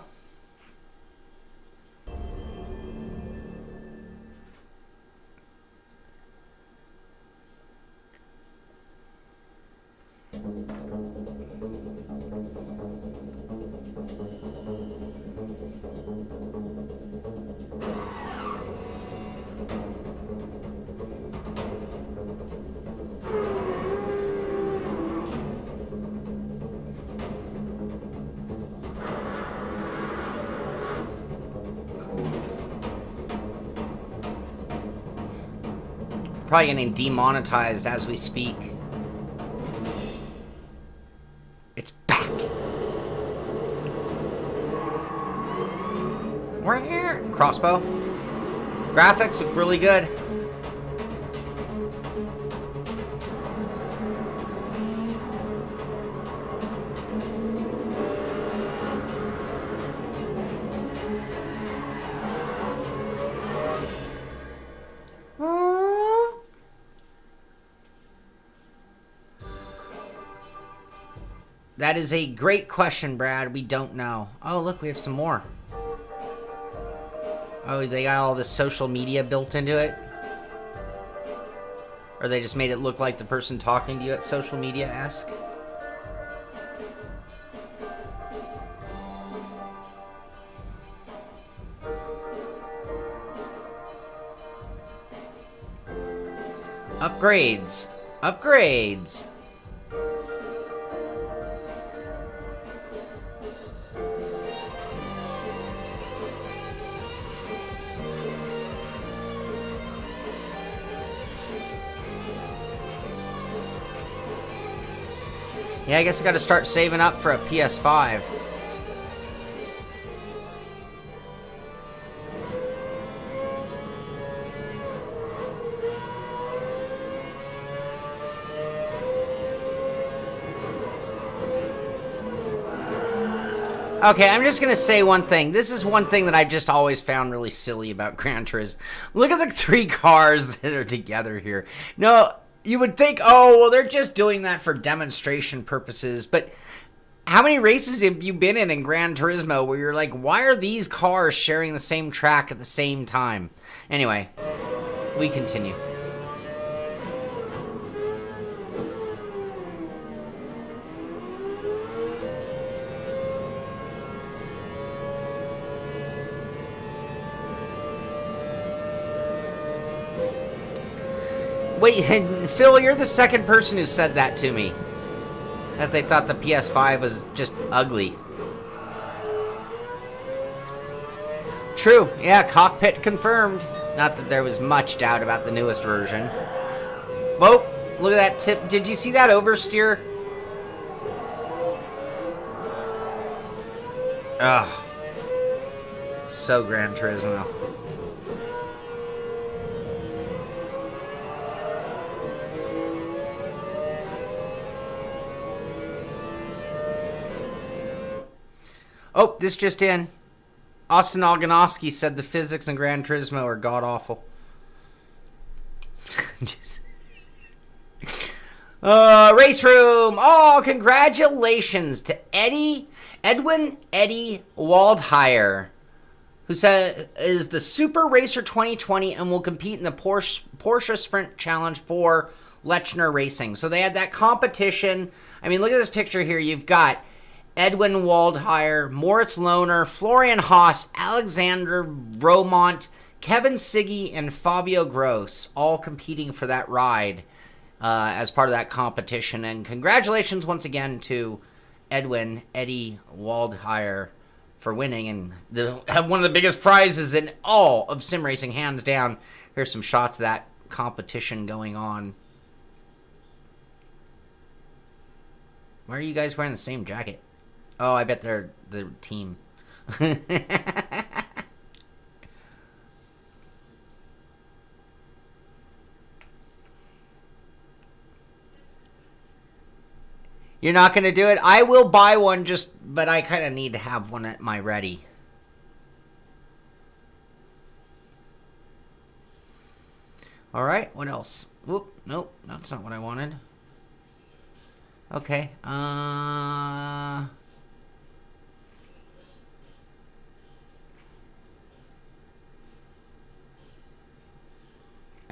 S1: Probably getting demonetized as we speak. It's back. Crossbow. Graphics look really good. That is a great question, Brad. We don't know. Oh, look, we have some more. Oh, they got all this social media built into it? Or they just made it look like the person talking to you at social media-esque? Upgrades. Upgrades. Yeah, I guess I gotta start saving up for a PS5. Okay, I'm just gonna say one thing. This is one thing that I just always found really silly about Gran Turismo. Look at the 3 cars that are together here. No, you would think, oh, well, they're just doing that for demonstration purposes. But how many races have you been in Gran Turismo where you're like, why are these cars sharing the same track at the same time? Anyway, we continue. Wait, Phil, you're the second person who said that to me. That they thought the PS5 was just ugly. True, yeah, cockpit confirmed. Not that there was much doubt about the newest version. Whoa, look at that tip. Did you see that oversteer? Ugh. So Gran Turismo. Oh, this just in. Austin Oganowski said the physics in Gran Turismo are god-awful. Race room. Oh, congratulations to Edwin Waldheyer, who said is the Super Racer 2020 and will compete in the Porsche Sprint Challenge for Lechner Racing. So they had that competition. I mean, look at this picture here. You've got Edwin Waldheyer, Moritz Lohner, Florian Haas, Alexander Romont, Kevin Siggy, and Fabio Gross all competing for that ride as part of that competition. And congratulations once again to Eddie Waldheyer for winning and have one of the biggest prizes in all of sim racing, hands down. Here's some shots of that competition going on. Why are you guys wearing the same jacket? Oh, I bet they're the team. You're not going to do it? I will buy one, but I kind of need to have one at my ready. All right, what else? Whoop, nope, that's not what I wanted. Okay,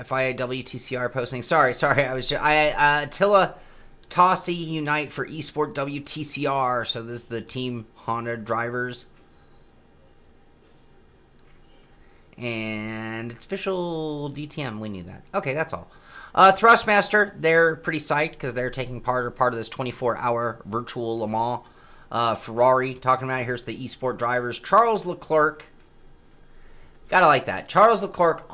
S1: FIA posting. Sorry, I was just Attila Tossi unite for eSport WTCR. So this is the Team Honda drivers. And it's official DTM. We knew that. Okay, that's all. Thrustmaster, they're pretty psyched because they're taking part of this 24-hour virtual Le Mans. Ferrari, talking about it. Here's the eSport drivers. Charles Leclerc. Gotta like that. Charles Leclerc,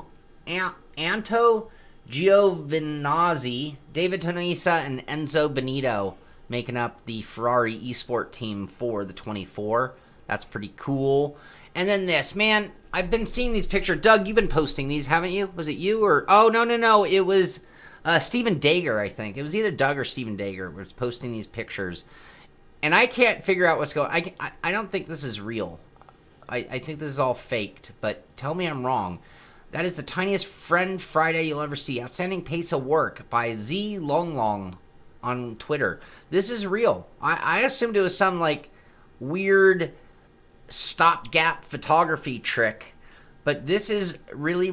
S1: Anto Giovinazzi, David Tonisa, and Enzo Benito making up the Ferrari eSport team for the 24. That's pretty cool. And then this, man, I've been seeing these pictures. Doug, you've been posting these, haven't you? Was it you or... Oh, no. It was Stephen Dager, I think. It was either Doug or Stephen Dager was posting these pictures. And I can't figure out what's going on. I don't think this is real. I think this is all faked, but tell me I'm wrong. That is the tiniest Friend Friday you'll ever see. Outstanding pace of work by Z Longlong on Twitter. This is real. I assumed it was some, like, weird stopgap photography trick. But this is really,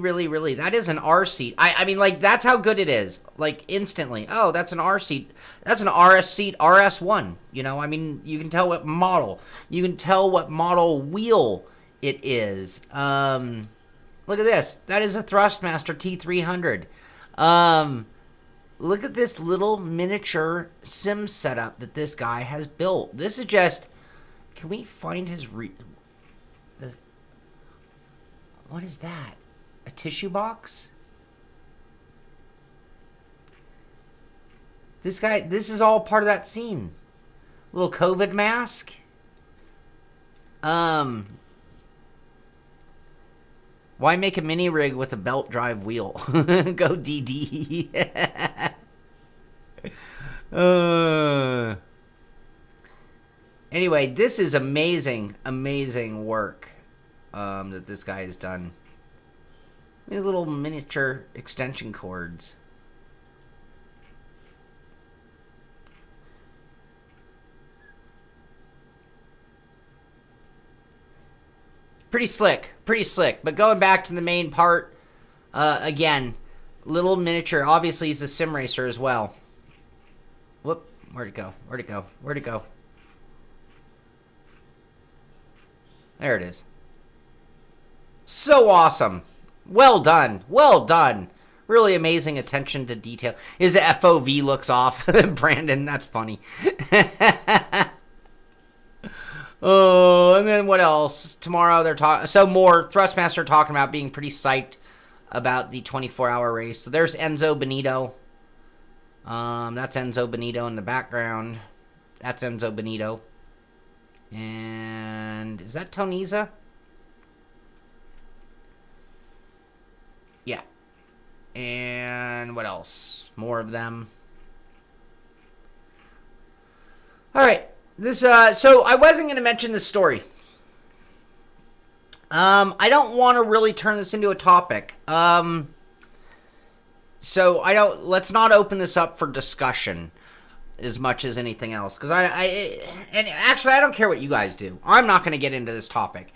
S1: that is an Rseat. I mean, like, that's how good it is. Like, instantly. Oh, that's an Rseat. That's an Rseat RS1. You know, I mean, you can tell what model. You can tell what model wheel it is. Look at this. That is a Thrustmaster T300. Look at this little miniature sim setup that this guy has built. This is just... Can we find his... What is that? A tissue box? This guy... This is all part of that scene. Little COVID mask. Why make a mini rig with a belt drive wheel? Go DD. Anyway, this is amazing work that this guy has done. These little miniature extension cords. Pretty slick. But going back to the main part, again, little miniature. Obviously, he's a sim racer as well. Whoop. Where'd it go? There it is. So awesome. Well done. really amazing attention to detail. His FOV looks off. Brandon, that's funny. Oh, and then what else? Tomorrow they're talking. So more Thrustmaster talking about being pretty psyched about the 24-hour race. So there's Enzo Benito. That's Enzo Benito in the background. That's Enzo Benito. And is that Toniza? Yeah. And what else? More of them. All right. This so I wasn't going to mention this story. I don't want to really turn this into a topic. So let's not open this up for discussion as much as anything else, because and actually I don't care what you guys do. I'm not going to get into this topic.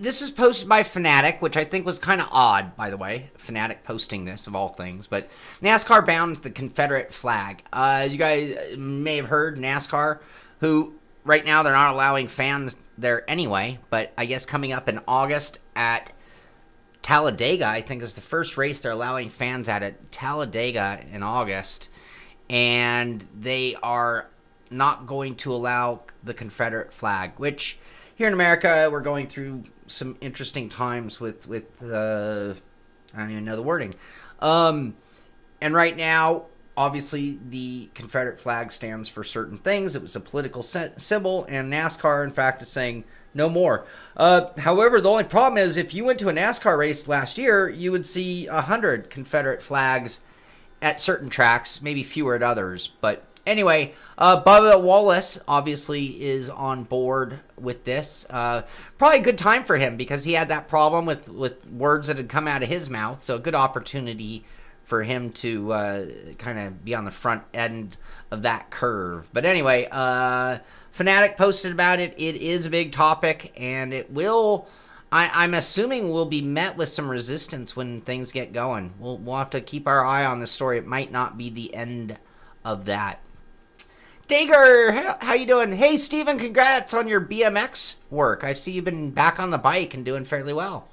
S1: This is posted by Fanatec, which I think was kind of odd, by the way. Fanatec posting this, of all things. But NASCAR bans the Confederate flag. As you guys may have heard, NASCAR, who right now they're not allowing fans there anyway, but I guess coming up in August at Talladega, I think is the first race they're allowing fans at Talladega in August, and they are not going to allow the Confederate flag, which here in America we're going through some interesting times with I don't even know the wording. And right now, obviously, the Confederate flag stands for certain things. It was a political symbol, and NASCAR, in fact, is saying no more. However, the only problem is if you went to a NASCAR race last year, you would see 100 Confederate flags at certain tracks, maybe fewer at others. But anyway, Bubba Wallace obviously is on board with this. Probably a good time for him because he had that problem with words that had come out of his mouth. So a good opportunity for him to kind of be on the front end of that curve. But anyway, Fanatec posted about it. It is a big topic, and it will, I'm assuming, will be met with some resistance when things get going. We'll have to keep our eye on this story. It might not be the end of that. Dager, how you doing? Hey, Steven, congrats on your BMX work. I see you've been back on the bike and doing fairly well.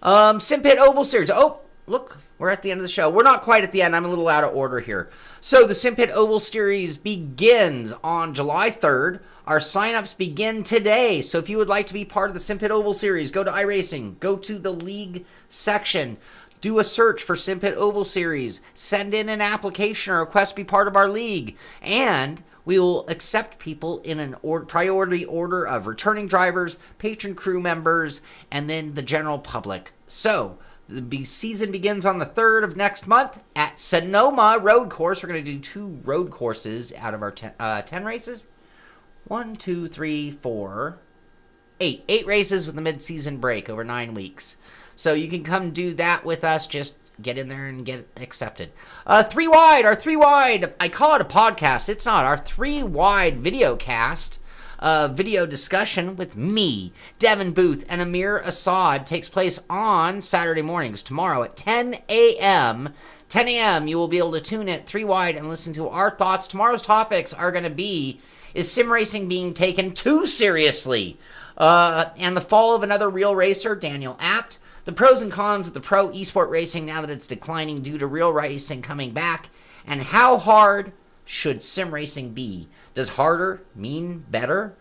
S1: SimPit Oval Series. Oh, look, we're at the end of the show. We're not quite at the end. I'm a little out of order here. So the SimPit Oval Series begins on July 3rd. Our signups begin today. So if you would like to be part of the SimPit Oval Series, go to iRacing. Go to the league section. Do a search for SimPit Oval Series. Send in an application or request to be part of our league. And we will accept people in an priority order of returning drivers, patron crew members, and then the general public. So the season begins on the 3rd of next month at Sonoma Road Course. We're going to do 2 road courses out of our 10 races. 1, 2, 3, 4, 8. 8 races with a mid-season break over 9 weeks. So you can come do that with us. Just get in there and get accepted. 3 Wide, our 3 Wide, I call it a podcast. It's not. Our 3 Wide video cast. Video discussion with me, Devin Booth, and Amir Assad takes place on Saturday mornings, tomorrow at 10 a.m. 10 a.m. You will be able to tune in 3 Wide and listen to our thoughts. Tomorrow's topics are going to be, is sim racing being taken too seriously? And the fall of another real racer, Daniel Apt. The pros and cons of the pro esport racing now that it's declining due to real racing coming back. And how hard should sim racing be? Does harder mean better?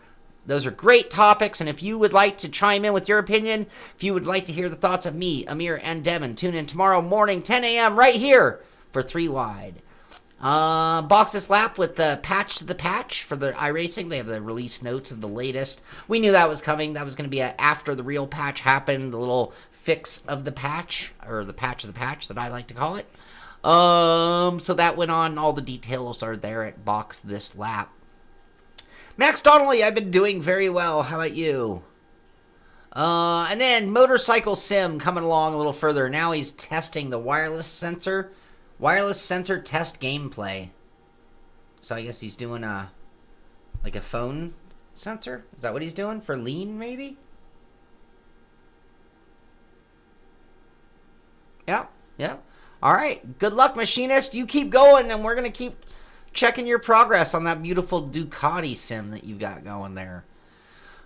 S1: Those are great topics, and if you would like to chime in with your opinion, if you would like to hear the thoughts of me, Amir, and Devin, tune in tomorrow morning, 10 a.m. right here for 3 Wide. Box this lap with the patch to the patch for the iRacing. They have the release notes of the latest. We knew that was coming. That was going to be after the real patch happened, the little fix of the patch, or the patch of the patch that I like to call it. So that went on. All the details are there at Box This Lap. Max Donnelly, I've been doing very well. How about you? And then Motorcycle Sim coming along a little further. Now he's testing the wireless sensor test gameplay. So I guess he's doing like a phone sensor. Is that what he's doing for lean, maybe? Yeah. All right. Good luck, machinist. You keep going, and we're gonna keep checking your progress on that beautiful Ducati sim that you've got going there.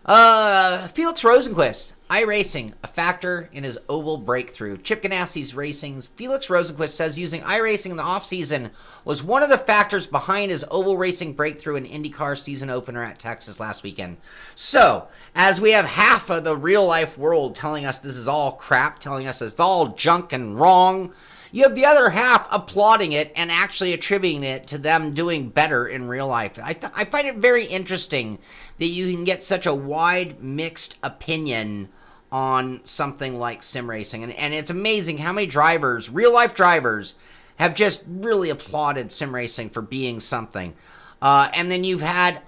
S1: Felix Rosenquist. iRacing, a factor in his oval breakthrough. Chip Ganassi's Racing's Felix Rosenquist says using iRacing in the offseason was one of the factors behind his oval racing breakthrough in IndyCar season opener at Texas last weekend. So, as we have half of the real-life world telling us this is all crap, telling us it's all junk and wrong, you have the other half applauding it and actually attributing it to them doing better in real life. I find it very interesting that you can get such a wide, mixed opinion on something like sim racing. And it's amazing how many drivers, real-life drivers, have just really applauded sim racing for being something. And then you've had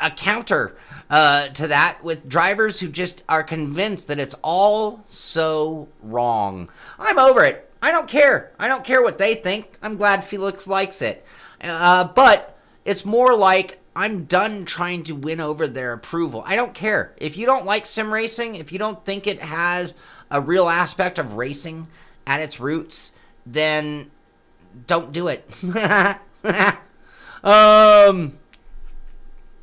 S1: a counter to that with drivers who just are convinced that it's all so wrong. I'm over it. I don't care. I don't care what they think. I'm glad Felix likes it. But it's more like I'm done trying to win over their approval. I don't care. If you don't like sim racing, if you don't think it has a real aspect of racing at its roots, then don't do it.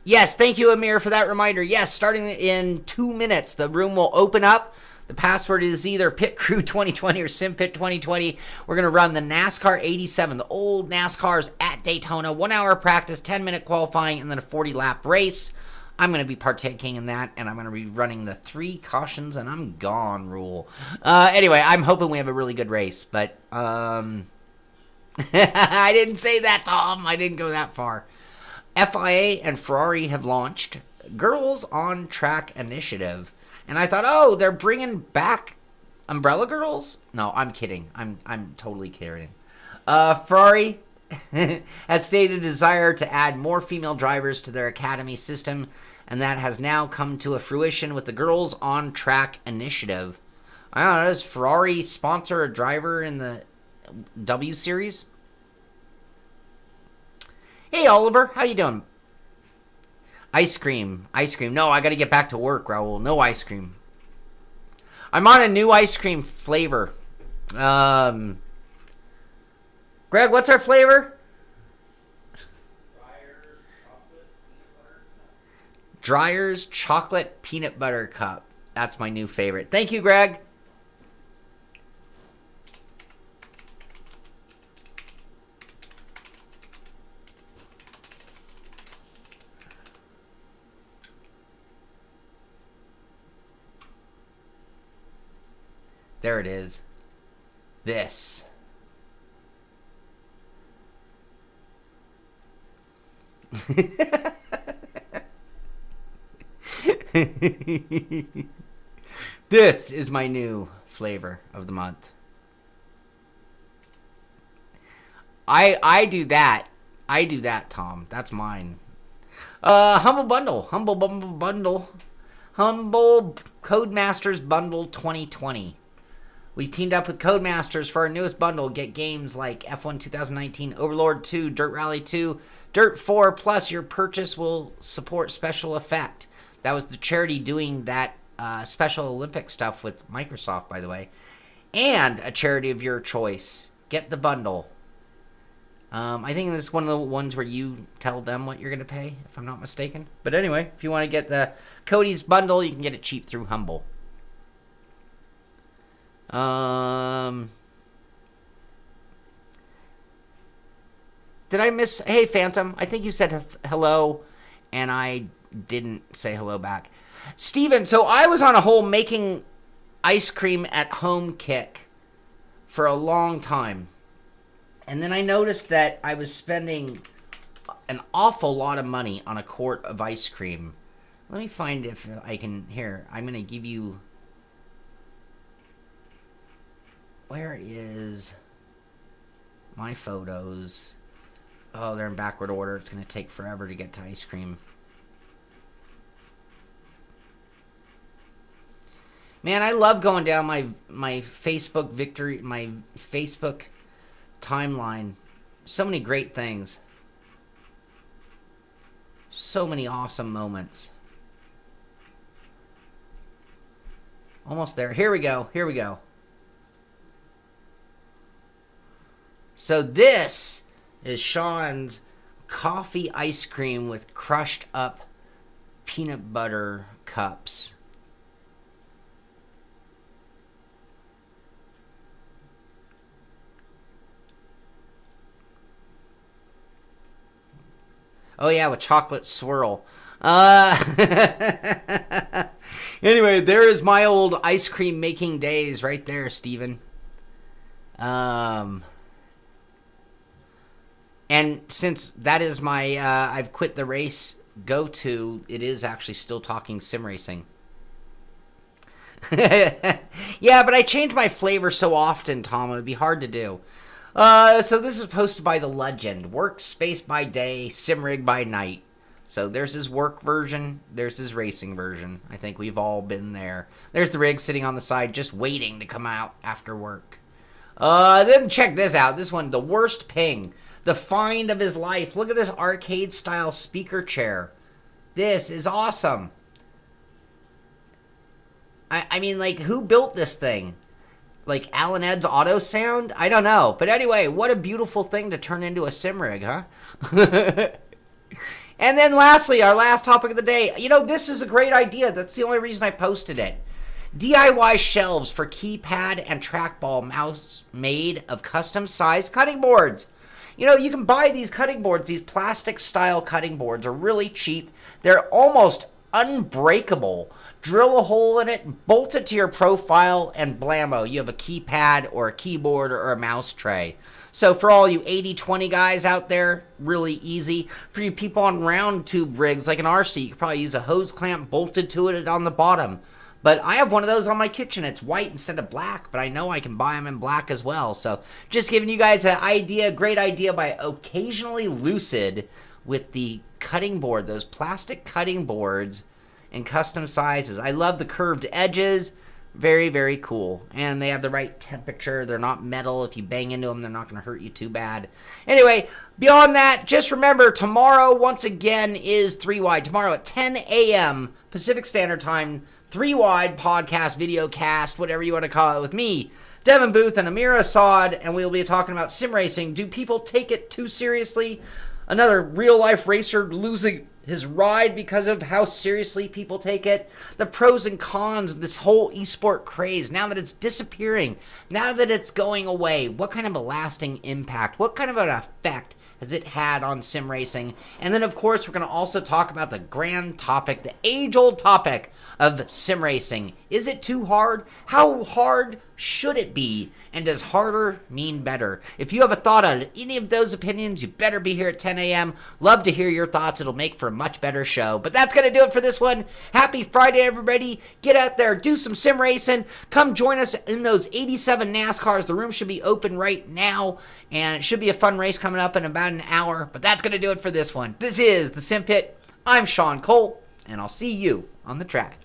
S1: Yes, thank you, Amir, for that reminder. Yes, starting in 2 minutes, the room will open up. The password is either Pit Crew 2020 or SimPit 2020. We're going to run the NASCAR 87, the old NASCARs at Daytona. 1 hour practice, 10-minute qualifying, and then a 40-lap race. I'm going to be partaking in that, and I'm going to be running the 3 cautions and I'm gone rule. Anyway, I'm hoping we have a really good race, but I didn't say that, Tom. I didn't go that far. FIA and Ferrari have launched Girls on Track initiative. And I thought, oh, they're bringing back Umbrella Girls? No, I'm kidding. I'm totally kidding. Ferrari has stated a desire to add more female drivers to their academy system, and that has now come to a fruition with the Girls on Track initiative. I don't know, does Ferrari sponsor a driver in the W Series? Hey, Oliver, how you doing? Ice cream. No, I got to get back to work, Raul. No ice cream. I'm on a new ice cream flavor. Greg, what's our flavor? Dreyer's Chocolate Peanut Butter Cup. That's my new favorite. Thank you, Greg. There it is. This. This is my new flavor of the month. I do that. I do that, Tom. That's mine. Humble Bundle. Humble Codemasters Bundle 2020. We teamed up with Codemasters for our newest bundle. Get games like F1 2019, Overlord 2, Dirt Rally 2, Dirt 4, plus your purchase will support Special Effect. That was the charity doing that Special Olympic stuff with Microsoft, by the way. And a charity of your choice. Get the bundle. I think this is one of the ones where you tell them what you're going to pay, if I'm not mistaken. But anyway, if you want to get the Cody's bundle, you can get it cheap through Humble. Did I miss? Hey, Phantom. I think you said hello, and I didn't say hello back. Steven, so I was on a whole making ice cream at home kick for a long time. And then I noticed that I was spending an awful lot of money on a quart of ice cream. Let me find if I can. Here, I'm going to give you. Where is my photos? Oh, they're in backward order. It's going to take forever to get to ice cream. Man, I love going down my Facebook my Facebook timeline. So many great things. So many awesome moments. Almost there. Here we go. So this is Shaun's coffee ice cream with crushed up peanut butter cups. Oh, yeah, with chocolate swirl. Anyway, there is my old ice cream making days right there, Steven. And since that is my, I've quit the race go-to, it is actually still talking sim racing. Yeah, but I change my flavor so often, Tom, it would be hard to do. So this is posted by the legend. Workspace by day, Simrig by night. So there's his work version, there's his racing version. I think we've all been there. There's the rig sitting on the side just waiting to come out after work. Then check this out. This one, the worst ping. The find of his life. Look at this arcade-style speaker chair. This is awesome. I mean, like, who built this thing? Like Alan Ed's Auto Sound? I don't know. But anyway, what a beautiful thing to turn into a sim rig, huh? And then lastly, our last topic of the day. You know, this is a great idea. That's the only reason I posted it. DIY shelves for keypad and trackball mouse made of custom-sized cutting boards. You know, you can buy these cutting boards. These plastic-style cutting boards are really cheap. They're almost unbreakable. Drill a hole in it, bolt it to your profile, and blammo, you have a keypad or a keyboard or a mouse tray. So for all you 80-20 guys out there, really easy. For you people on round tube rigs like an Rseat, you could probably use a hose clamp bolted to it on the bottom. But I have one of those on my kitchen. It's white instead of black, but I know I can buy them in black as well. So just giving you guys an idea, great idea by Occasionally Lucid with the cutting board, those plastic cutting boards in custom sizes. I love the curved edges. Very, very cool. And they have the right temperature. They're not metal. If you bang into them, they're not going to hurt you too bad. Anyway, beyond that, just remember, tomorrow, once again, is 3Wide. Tomorrow at 10 a.m. Pacific Standard Time, 3Wide podcast, video cast, whatever you want to call it, with me, Devin Booth, and Amir Assad, and we'll be talking about sim racing. Do people take it too seriously? Another real-life racer losing his ride because of how seriously people take it. The pros and cons of this whole esport craze, now that it's disappearing, now that it's going away, what kind of a lasting impact, what kind of an effect has it had on sim racing? And then, of course, we're going to also talk about the grand topic, the age-old topic of sim racing. Is it too hard? How hard should it be? And does harder mean better? If you have a thought on any of those opinions, you better be here at 10 a.m. Love to hear your thoughts. It'll make for a much better show. But that's going to do it for this one. Happy Friday, everybody. Get out there, do some sim racing. Come join us in those 87 NASCARs. The room should be open right now. And it should be a fun race coming up in about an hour. But that's going to do it for this one. This is the Sim Pit. I'm Shaun Cole, and I'll see you on the track.